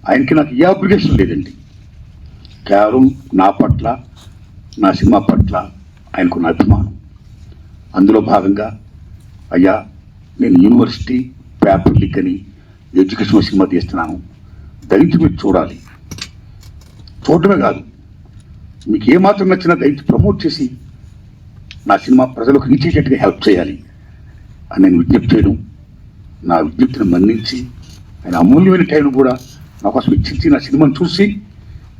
ఆయనకి నాకు ఏ అప్లికేషన్ లేదండి. కేవలం నా పట్ల, నా సినిమా పట్ల ఆయనకున్న అభిమానం. అందులో భాగంగా అయ్యా నేను యూనివర్సిటీ పేపర్ లీక్ అని ఎడ్యుకేషన్ సినిమా తీస్తున్నాను, దయచేసి మీరు చూడాలి. చూడటమే కాదు, మీకు ఏమాత్రం నచ్చినా దయచేసి ప్రమోట్ చేసి నా సినిమా ప్రజలకు రీచ్ అయ్యేటట్టుగా హెల్ప్ చేయాలి అని నేను విజ్ఞప్తి చేయడం, నా విజ్ఞప్తిని మన్నించి ఆయన అమూల్యమైన టైం కూడా నా కోసం ఇచ్చించి నా సినిమాను చూసి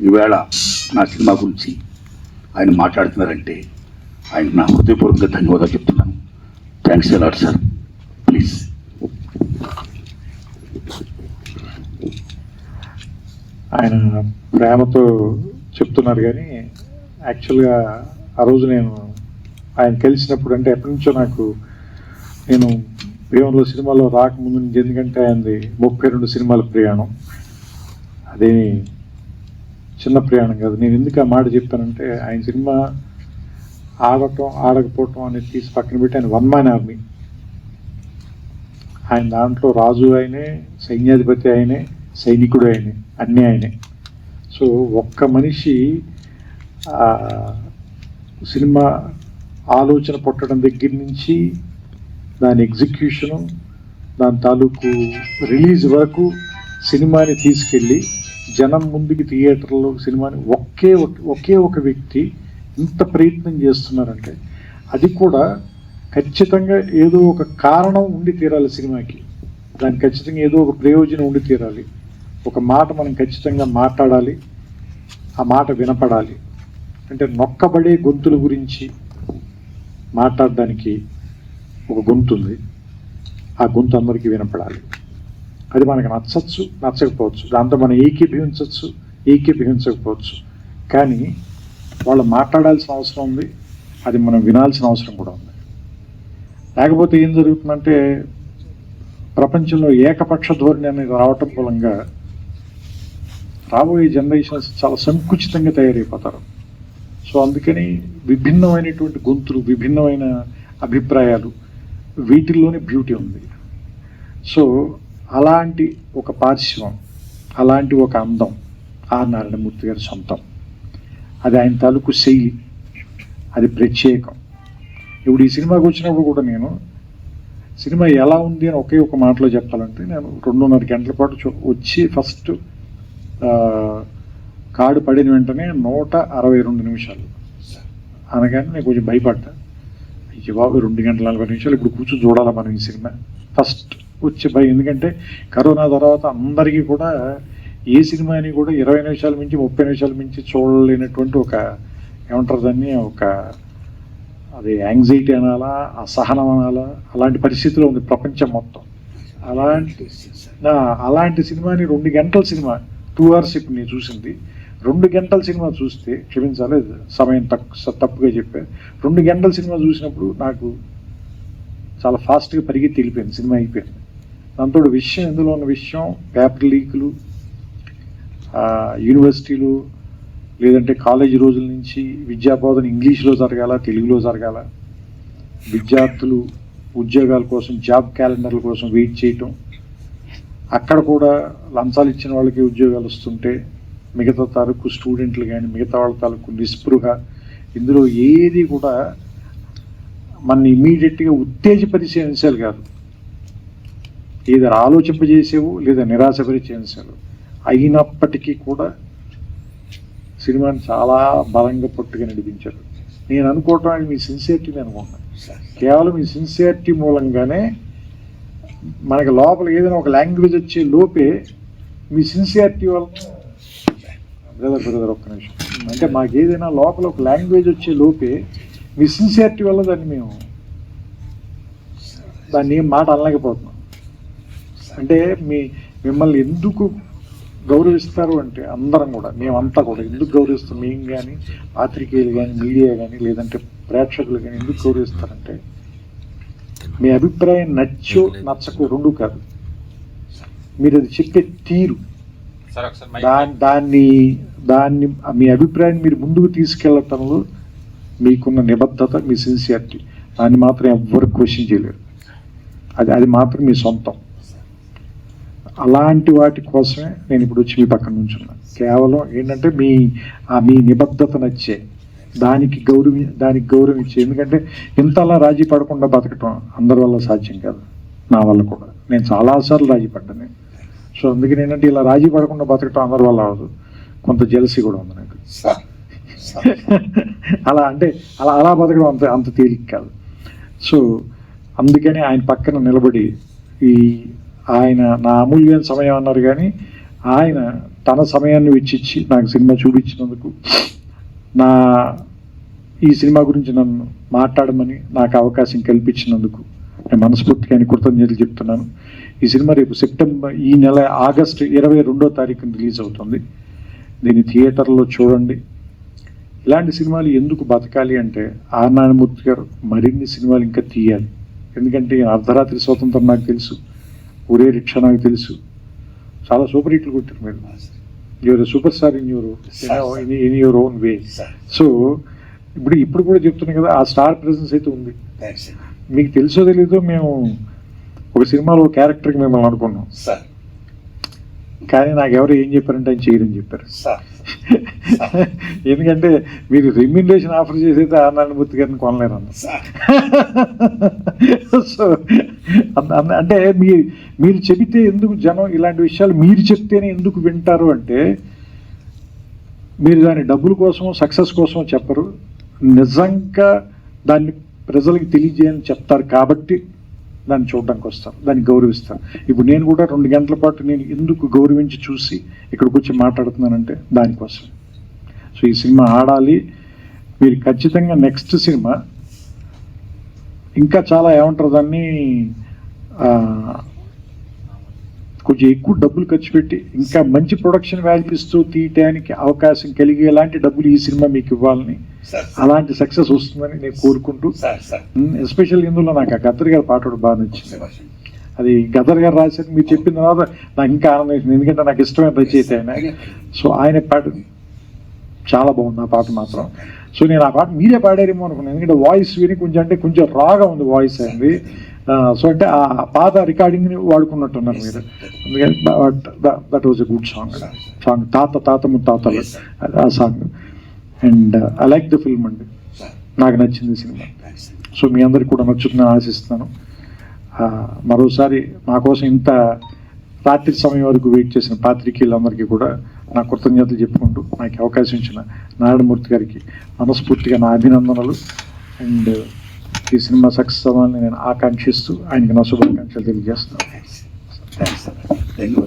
ఈవేళ నా సినిమా గురించి ఆయన మాట్లాడుతున్నారంటే ఆయన నా హృదయపూర్వకంగా ధన్యవాదాలు చెప్తున్నాను. Thanks a lot sir. ప్లీజ్. ఆయన ప్రేమతో చెప్తున్నారు, కానీ యాక్చువల్గా ఆ రోజు నేను ఆయన కలిసినప్పుడు, అంటే ఎప్పటి నుంచో నేను ప్రియంలో సినిమాలో రాకముందు నుంచి, ఎందుకంటే ఆయనది 32 సినిమాల ప్రయాణం, అదేమి చిన్న ప్రయాణం కాదు. నేను ఎందుకు ఆ మాట చెప్పానంటే, ఆయన సినిమా ఆడటం ఆడకపోవటం అనేది తీసి పక్కన పెట్టి ఆయన వన్ మ్యాన్ ఆర్మీ. ఆయన దాంట్లో రాజు ఆయనే, సైన్యాధిపతి ఆయనే, సైనికుడు ఆయనే, అన్నీ ఆయనే. సో ఒక్క మనిషి సినిమా ఆలోచన పుట్టడం దగ్గర నుంచి దాని ఎగ్జిక్యూషను, దాని తాలూకు రిలీజ్ వరకు సినిమాని తీసుకెళ్ళి జనం ముందుకి థియేటర్లో సినిమాని ఒకే ఒక వ్యక్తి ఇంత ప్రయత్నం చేస్తున్నారంటే, అది కూడా ఖచ్చితంగా ఏదో ఒక కారణం ఉండి తీరాలి సినిమాకి. దానికి ఖచ్చితంగా ఏదో ఒక ప్రయోజనం ఉండి తీరాలి. ఒక మాట మనం ఖచ్చితంగా మాట్లాడాలి, ఆ మాట వినపడాలి. అంటే నొక్కబడే గొంతుల గురించి మాట్లాడడానికి ఒక గొంతు ఉంది, ఆ గొంతు అందరికీ వినపడాలి. అది మనకు నచ్చచ్చు, నచ్చకపోవచ్చు, దాంతో మనం ఏకీభవించవచ్చు, ఏకీభవించకపోవచ్చు, కానీ వాళ్ళు మాట్లాడాల్సిన అవసరం ఉంది, అది మనం వినాల్సిన అవసరం కూడా ఉంది. లేకపోతే ఏం జరుగుతుందంటే, ప్రపంచంలో ఏకపక్ష ధోరణి అనేది రావటం మూలంగా రాబోయే జనరేషన్స్ చాలా సంకుచితంగా తయారైపోతారు. సో అందుకని విభిన్నమైనటువంటి గొంతులు, విభిన్నమైన అభిప్రాయాలు, వీటిల్లోనే బ్యూటీ ఉంది. సో అలాంటి ఒక పార్శ్వం, అలాంటి ఒక అందం ఆర్ నారాయణమూర్తి గారి సొంతం. అది ఆయన తాలూకు శైలి, అది ప్రత్యేకం. ఇప్పుడు ఈ సినిమాకి వచ్చినప్పుడు కూడా నేను సినిమా ఎలా ఉంది అని ఒకే ఒక మాటలో చెప్పాలంటే, నేను 2.5 గంటల పాటు వచ్చి ఫస్ట్ కార్డు పడిన వెంటనే 162 నిమిషాలు అనగానే నేను కొంచెం భయపడ్డా. అయ్యో బాబు 2 గంటల 40 నిమిషాలు ఇప్పుడు కూర్చొని చూడాలా మనం ఈ సినిమా, ఫస్ట్ వచ్చే భయం. ఎందుకంటే కరోనా తర్వాత అందరికీ కూడా ఏ సినిమాని కూడా 20 నిమిషాల మించి 30 నిమిషాల మించి చూడలేనటువంటి ఒక, ఏమంటారు దాన్ని, ఒక అది యాంగ్జైటీ అనాలా, అసహనం అనాలా, అలాంటి పరిస్థితిలో ఉంది ప్రపంచం మొత్తం. అలాంటి సినిమాని 2 గంటల సినిమా, 2 hours ఇప్పుడు నేను చూసింది, 2 గంటల సినిమా చూస్తే, క్షమించాలి సమయం తప్పుగా చెప్పా, 2 గంటల సినిమా చూసినప్పుడు నాకు చాలా ఫాస్ట్గా పరిగెత్తి వెళ్ళిపోయింది, సినిమా అయిపోయింది. దాంతో విషయం, ఇందులో ఉన్న విషయం, పేపర్ లీకులు, యూనివర్సిటీలు లేదంటే కాలేజీ రోజుల నుంచి విద్యాబోధన ఇంగ్లీష్లో జరగాల, తెలుగులో జరగాల, విద్యార్థులు ఉద్యోగాల కోసం, జాబ్ క్యాలెండర్ల కోసం వెయిట్ చేయటం, అక్కడ కూడా లంచాలు ఇచ్చిన వాళ్ళకి ఉద్యోగాలు వస్తుంటే మిగతా తాలూకు స్టూడెంట్లు కానీ మిగతా వాళ్ళ తాలూకు నిస్పృహ, ఇందులో ఏది కూడా మన ఇమీడియట్గా ఉత్తేజపరిచే అంశాలు కాదు, ఏదో ఆలోచింపజేసేవు లేదా నిరాశపరిచే అంశాలు అయినప్పటికీ కూడా సినిమాని చాలా బలంగా పట్టుగా నడిపించారు. నేను అనుకోవటం మీ సిన్సియారిటీ అనుకుంటున్నాను. కేవలం మీ సిన్సియారిటీ మూలంగానే మనకి లోపల ఏదైనా ఒక లాంగ్వేజ్ వచ్చే లోపే మీ సిన్సియారిటీ వల్ల, బ్రదర్ ఒక్క నిమిషం, అంటే మాకు ఏదైనా లోపల ఒక లాంగ్వేజ్ వచ్చే లోపే మీ సిన్సియారిటీ వల్ల దాన్ని ఏం మాట అనలేకపోతున్నాం. అంటే మిమ్మల్ని ఎందుకు గౌరవిస్తారు అంటే, అందరం కూడా, మేమంతా కూడా ఎందుకు గౌరవిస్తాం, మేము కానీ పాత్రికేయులు కానీ మీడియా కానీ లేదంటే ప్రేక్షకులు కానీ ఎందుకు గౌరవిస్తారంటే, మీ అభిప్రాయం నచ్చో నచ్చకో రెండు కాదు, మీరు అది చెప్పే తీరు, దాన్ని మీ అభిప్రాయాన్ని మీరు ముందుకు తీసుకెళ్లటంలో మీకున్న నిబద్ధత, మీ సిన్సియారిటీ, దాన్ని మాత్రం ఎవ్వరు క్వశ్చన్ చేయలేరు. అది మాత్రం మీ సొంతం. అలాంటి వాటి కోసమే నేను ఇప్పుడు వచ్చి మీ పక్కన నుంచున్నా. కేవలం ఏంటంటే మీ నిబద్ధత నచ్చే దానికి గౌరవం ఇచ్చే. ఎందుకంటే ఇంతలా రాజీ పడకుండా బతకటం అందరి వల్ల సాధ్యం కాదు, నా వల్ల కూడా. నేను చాలాసార్లు రాజీ పడ్డాను. సో అందుకని ఏంటంటే ఇలా రాజీ పడకుండా బతకటం అందరి వల్ల అవ్వదు, కొంత జెలసీ కూడా ఉంది నాకు. అలా అంటే అలా బతకడం అంత తేలిక కాదు. సో అందుకని ఆయన పక్కన నిలబడి ఆయన నా అమూల్యమైన సమయం అన్నారు, కానీ ఆయన తన సమయాన్ని వెచ్చిచ్చి నాకు సినిమా చూపించినందుకు, ఈ సినిమా గురించి నన్ను మాట్లాడమని నాకు అవకాశం కల్పించినందుకు నేను మనస్ఫూర్తిగా ఆయన కృతజ్ఞతలు చెప్తున్నాను. ఈ సినిమా రేపు ఈ నెల ఆగస్టు 22వ తారీఖున రిలీజ్ అవుతుంది. దీన్ని థియేటర్లో చూడండి. ఇలాంటి సినిమాలు ఎందుకు బతకాలి అంటే ఆర్ నారాయణమూర్తి గారు మరిన్ని సినిమాలు ఇంకా తీయాలి. ఎందుకంటే అర్ధరాత్రి స్వతంత్రం నాకు తెలుసు, ఒరే రిక్షా నాకు తెలుసు, చాలా సూపర్ హిట్లు కొట్టారు మీరు. You're super star in your own way. So ఇప్పుడు కూడా చెప్తున్నాను కదా, ఆ స్టార్ ప్రెసెన్స్ అయితే ఉంది. మీకు తెలుసో తెలీదో, మేము ఒక సినిమాలో క్యారెక్టర్కి మిమ్మల్ని అనుకున్నాం, కానీ నాకు ఎవరు ఏం చెప్పారంటే ఆయన చేయరని చెప్పారు. ఎందుకంటే మీరు రెమ్యునరేషన్ ఆఫర్ చేసైతే ఆర్ నారాయణమూర్తి గారిని కొనలేరు అన్న. సో అంటే మీరు చెబితే ఎందుకు జనం ఇలాంటి విషయాలు మీరు చెప్తేనే ఎందుకు వింటారు అంటే, మీరు దాని డబ్బుల కోసం సక్సెస్ కోసం చెప్పరు, నిజంగా దాన్ని ప్రజలకు తెలియజేయాలని చెప్తారు కాబట్టి దాన్ని చూడడానికి వస్తాను, దాన్ని గౌరవిస్తాను. ఇప్పుడు నేను కూడా 2 గంటల పాటు నేను ఎందుకు గౌరవించి చూసి ఇక్కడికి వచ్చి మాట్లాడుతున్నానంటే దానికోసం. సో ఈ సినిమా ఆడాలి. మీరు ఖచ్చితంగా నెక్స్ట్ సినిమా ఇంకా చాలా ఏమంటారు దాన్ని, కొంచెం ఎక్కువ డబ్బులు ఖర్చు పెట్టి ఇంకా మంచి ప్రొడక్షన్ వాల్యూస్తో తీయటానికి అవకాశం కలిగేలాంటి డబ్బులు ఈ సినిమా మీకు ఇవ్వాలని, అలాంటి సక్సెస్ వస్తుందని నేను కోరుకుంటూ, ఎస్పెషల్ ఇందులో నాకు ఆ గద్దర్ గారి పాట బాగా నచ్చింది. అది గద్దర్ గారు రాశారు, మీరు చెప్పిన తర్వాత నాకు ఇంకా ఆనందం వేసింది, ఎందుకంటే నాకు ఇష్టమైన రచయిత ఆయన. సో ఆయన పాట చాలా బాగుంది, ఆ పాట మాత్రం. సో నేను ఆ పాట మీరే పాడారేమో అనుకున్నాను, ఎందుకంటే వాయిస్ విని కొంచెం రాగా ఉంది వాయిస్ అయింది. సో అంటే ఆ పాత రికార్డింగ్ని వాడుకున్నట్టున్నారు మీరు. అందుకని that was a good song తాత ముత్తాతలు ఆ song. And I like the film అండి, నాకు నచ్చింది సినిమా. సో మీ అందరికి కూడా నచ్చుతుందని ఆశిస్తున్నాను. మరోసారి మా కోసం ఇంత రాత్రి సమయం వరకు వెయిట్ చేసిన పాత్రికేయులందరికీ కూడా నా కృతజ్ఞతలు చెప్పుకుంటూ నాకు అవకాశం ఇచ్చిన నారాయణమూర్తి గారికి మనస్ఫూర్తిగా నా అభినందనలు. అండ్ ఈ సినిమా సక్సెస్ అవ్వాలని నేను ఆకాంక్షిస్తూ ఆయనకి నా శుభాకాంక్షలు తెలియజేస్తున్నాను. అయ్యో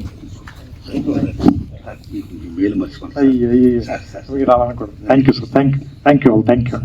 మీరు అలా అనకూడదు. Thank you sir, thank you all, thank you.